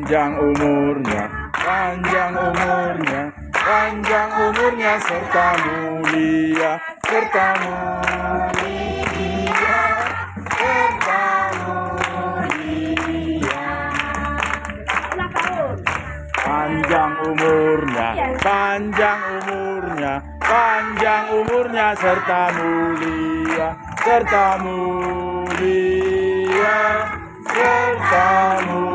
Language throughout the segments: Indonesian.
panjang umurnya, panjang umurnya, panjang umurnya serta mulia, serta mulia, serta mulia. Panjang umurnya, panjang umurnya, panjang umurnya serta mulia, serta mulia, serta mulia.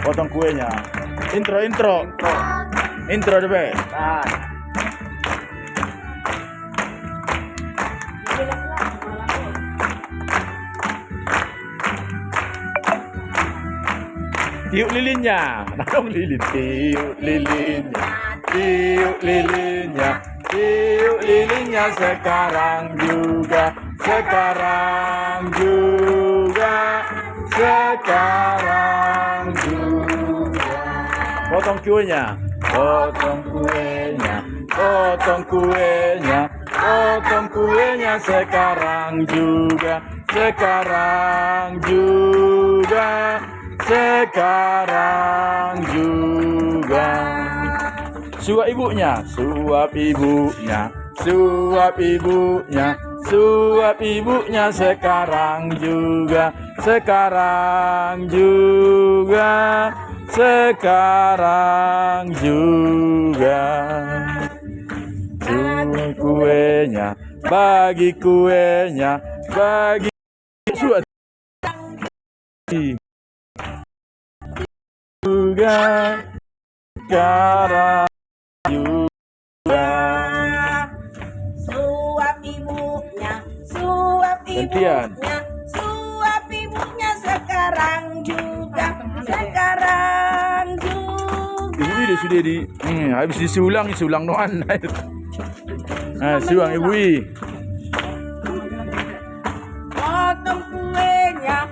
Potong kuenya. Intro deh. Nah. Tiup lilinnya, nanong lilin, tiup lilinnya, tiup lilinnya, tiup lilinnya sekarang juga, sekarang juga, sekarang juga. Potong kuenya, potong kuenya, potong kuenya, potong kuenya sekarang juga, sekarang juga, sekarang juga. Suap ibunya, suap ibunya, suap ibunya, suap ibunya sekarang juga, sekarang juga, sekarang juga. Suap kuenya, bagi kuenya, bagi suap juga, sekarang juga. Suap ibunya, suap ibunya, suap ibunya sekarang juga, sekarang juga. Ibu ini sudah habis disulang doan. Nah, suang ibu ini. Potong kuenya.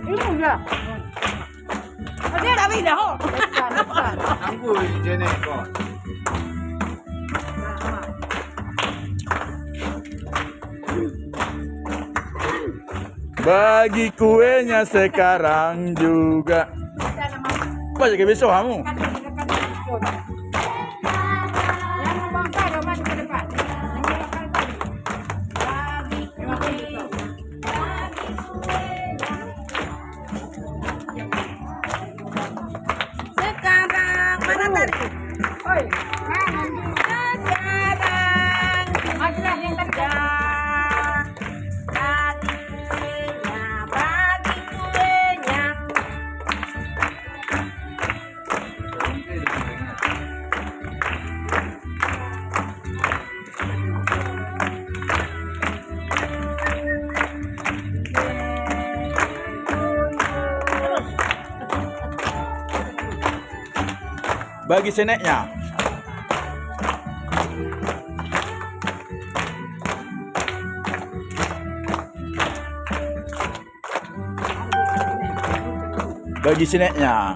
Iya. Oke, tapi dah. Anggu jenek kok. Bagi kuenya sekarang juga. Apa jadi besok kamu? Sekarang mana tadi? Oi, sekarang majulah yang kerja. Bagi kuenya. Bagi seneknya. Bagi seneknya.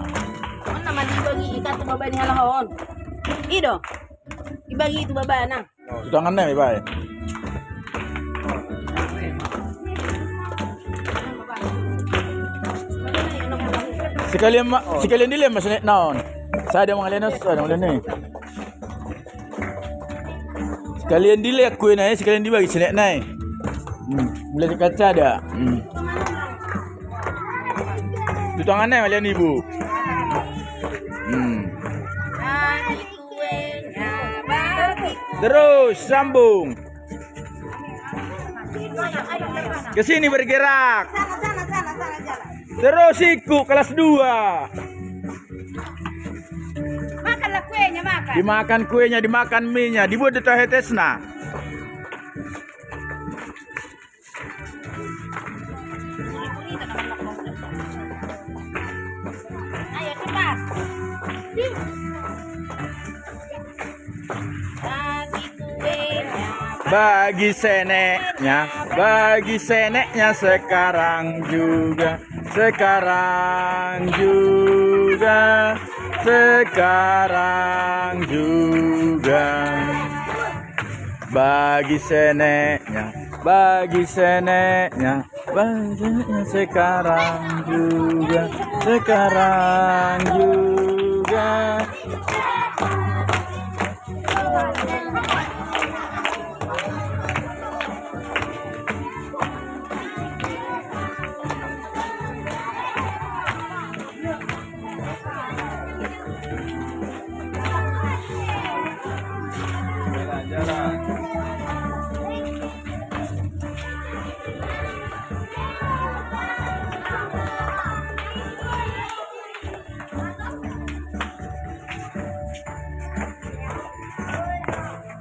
Mana mah dibagi ikat tu baba ni halahon. Ido. Dibagi itu baba nah. Tangannya baik. Sekalian dilihat mas senek naon. Saya ada mangalenos, ada mangalenos. Sekalian dilihat kue naik, sekalian dibagi senek naik. Mulai di kaca ada. Di tangannya kalian ibu. Bagi kuenya, bagi. Terus sambung. Ke sini bergerak. Sana jalan. Terus ikut kelas 2. Makanlah kuenya, makan. Dimakan kuenya, dimakan mie-nya, dibuat di tahetesna. Ayo cepat. Bagi kuenya. Bagi seneknya sekarang juga, sekarang juga, sekarang juga. Bagi seneknya, bagi seneknya, Sekarang juga.